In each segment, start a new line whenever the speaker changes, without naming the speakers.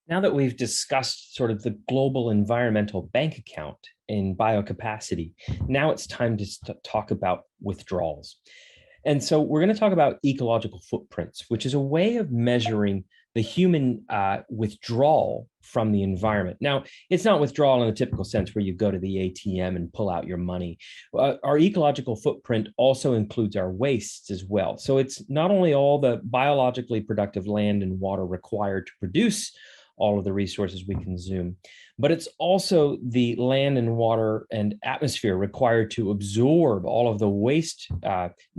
Now that we've discussed sort of the global environmental bank account in biocapacity, now it's time to talk about withdrawals. And so we're going to talk about ecological footprints, which is a way of measuring the human withdrawal from the environment. Now, it's not withdrawal in the typical sense where you go to the ATM and pull out your money. Our ecological footprint also includes our wastes as well. So it's not only all the biologically productive land and water required to produce all of the resources we consume, but it's also the land and water and atmosphere required to absorb all of the waste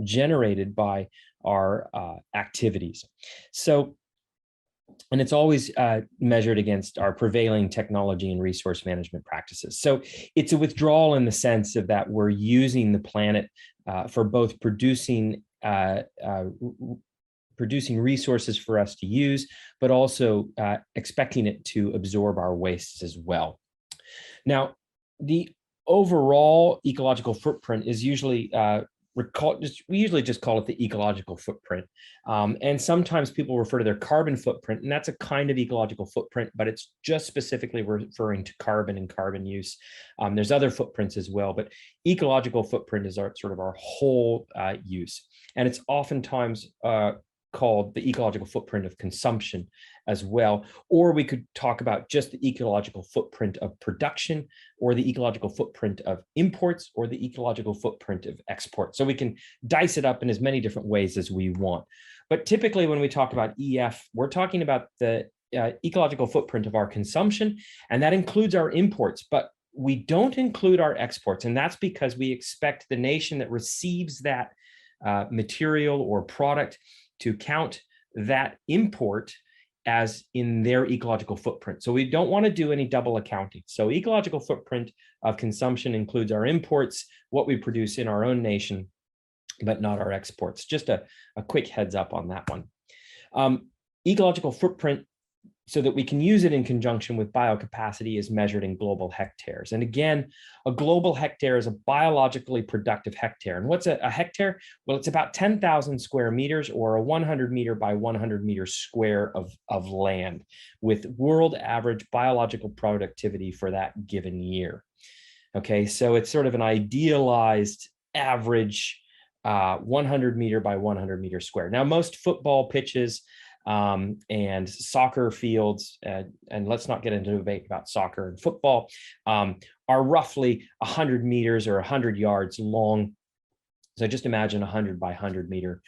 generated by our activities. So, and it's always measured against our prevailing technology and resource management practices. So it's a withdrawal in the sense of that we're using the planet for both producing resources for us to use, but also expecting it to absorb our wastes as well. Now, the overall ecological footprint is usually we usually just call it the ecological footprint. And sometimes people refer to their carbon footprint, and that's a kind of ecological footprint, but it's just specifically referring to carbon and carbon use. There's other footprints as well, but ecological footprint is our sort of our whole use. And it's oftentimes called the ecological footprint of consumption as well. Or we could talk about just the ecological footprint of production, or the ecological footprint of imports, or the ecological footprint of export. So we can dice it up in as many different ways as we want. But typically when we talk about EF, we're talking about the ecological footprint of our consumption, and that includes our imports, but we don't include our exports. And that's because we expect the nation that receives that material or product to count that import as in their ecological footprint. So we don't want to do any double accounting. So ecological footprint of consumption includes our imports, what we produce in our own nation, but not our exports. Just a quick heads up on that one. Ecological footprint, so that we can use it in conjunction with biocapacity, is measured in global hectares. And again, a global hectare is a biologically productive hectare. And what's a hectare? Well, it's about 10,000 square meters, or a 100 meter by 100 meter square of land, with world average biological productivity for that given year. Okay, so it's sort of an idealized average 100 meter by 100 meter square. Now, most football pitches and soccer fields, and let's not get into a debate about soccer and football, are roughly 100 meters or 100 yards long. So just imagine 100 by 100 meter,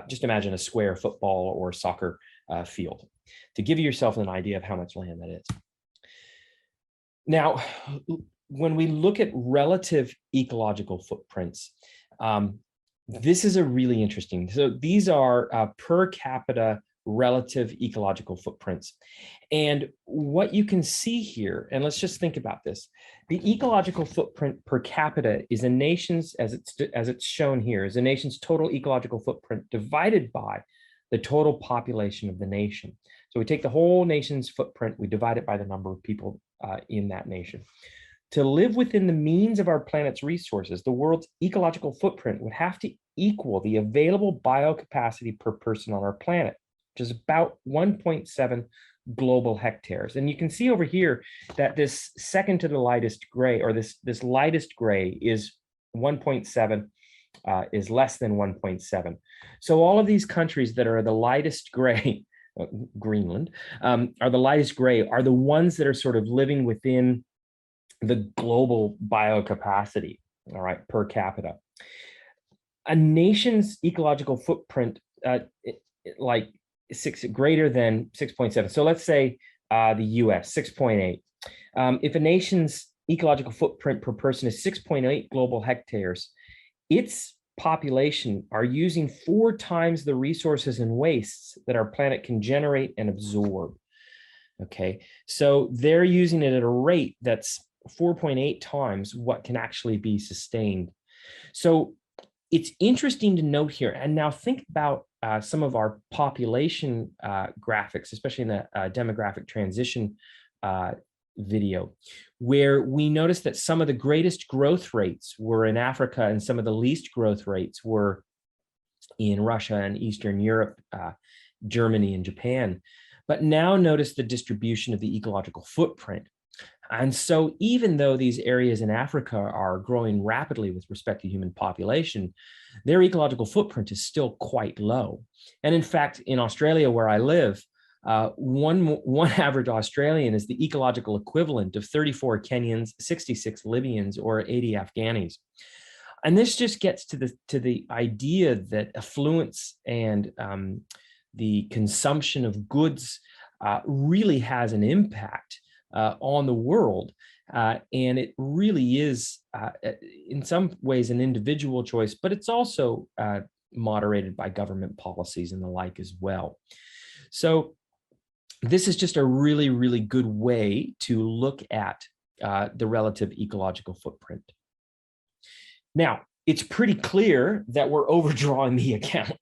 just imagine a square football or soccer field, to give yourself an idea of how much land that is. Now, when we look at relative ecological footprints, this is a really interesting. So these are per capita relative ecological footprints. And what you can see here, and let's just think about this, the ecological footprint per capita is a nation's, as it's shown here, is a nation's total ecological footprint divided by the total population of the nation. So we take the whole nation's footprint, we divide it by the number of people in that nation. To live within the means of our planet's resources, the world's ecological footprint would have to equal the available biocapacity per person on our planet, which is about 1.7 global hectares. And you can see over here that this second to the lightest gray, or this lightest gray, is 1.7, is less than 1.7. So all of these countries that are the lightest gray, Greenland, are the lightest gray, are the ones that are sort of living within the global biocapacity, all right, per capita. A nation's ecological footprint, greater than 6.7. So let's say the US, 6.8. If a nation's ecological footprint per person is 6.8 global hectares, its population are using 4 times the resources and wastes that our planet can generate and absorb. Okay, so they're using it at a rate that's 4.8 times what can actually be sustained. So it's interesting to note here. And now think about some of our population graphics, especially in the demographic transition video, where we noticed that some of the greatest growth rates were in Africa and some of the least growth rates were in Russia and Eastern Europe, Germany and Japan. But now notice the distribution of the ecological footprint. And so even though these areas in Africa are growing rapidly with respect to human population, their ecological footprint is still quite low. And in fact, in Australia, where I live, one average Australian is the ecological equivalent of 34 Kenyans, 66 Libyans, or 80 Afghanis. And this just gets to the idea that affluence and the consumption of goods really has an impact on the world. And it really is, in some ways, an individual choice, but it's also moderated by government policies and the like as well. So this is just a really, really good way to look at the relative ecological footprint. Now, it's pretty clear that we're overdrawing the account.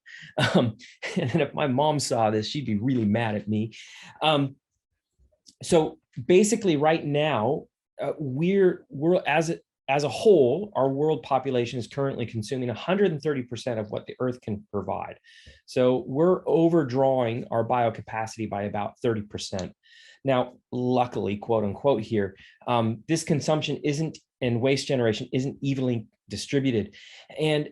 And if my mom saw this, she'd be really mad at me. So basically right now, we're as a whole, our world population is currently consuming 130% of what the Earth can provide. So we're overdrawing our biocapacity by about 30%. Now, luckily, quote unquote here, this consumption and waste generation isn't evenly distributed. And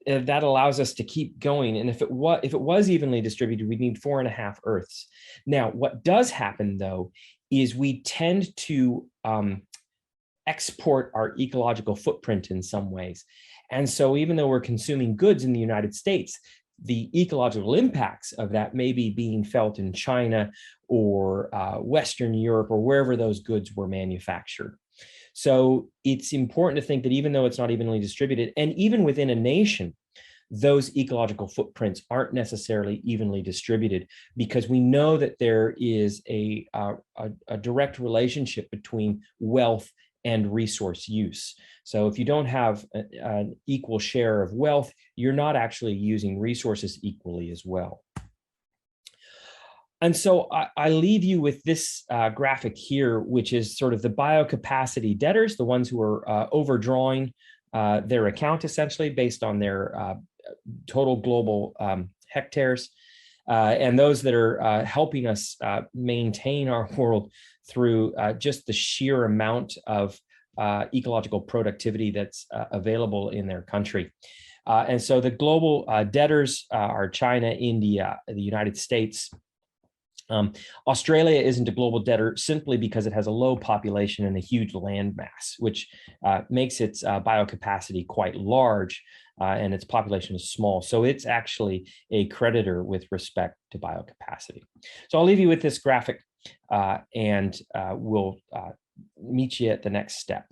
that allows us to keep going. And if it was evenly distributed, we'd need 4.5 Earths. Now, what does happen though, is we tend to export our ecological footprint in some ways. And so even though we're consuming goods in the United States, the ecological impacts of that may be being felt in China or Western Europe or wherever those goods were manufactured. So it's important to think that even though it's not evenly distributed, and even within a nation, those ecological footprints aren't necessarily evenly distributed, because we know that there is a direct relationship between wealth and resource use. So if you don't have an equal share of wealth, you're not actually using resources equally as well. And so I leave you with this graphic here, which is sort of the biocapacity debtors, the ones who are overdrawing their account essentially based on their total global hectares, and those that are helping us maintain our world through just the sheer amount of ecological productivity that's available in their country. And so the global debtors are China, India, the United States. Australia isn't a global debtor simply because it has a low population and a huge land mass, which makes its biocapacity quite large, and its population is small. So it's actually a creditor with respect to biocapacity. So I'll leave you with this graphic, and we'll meet you at the next step.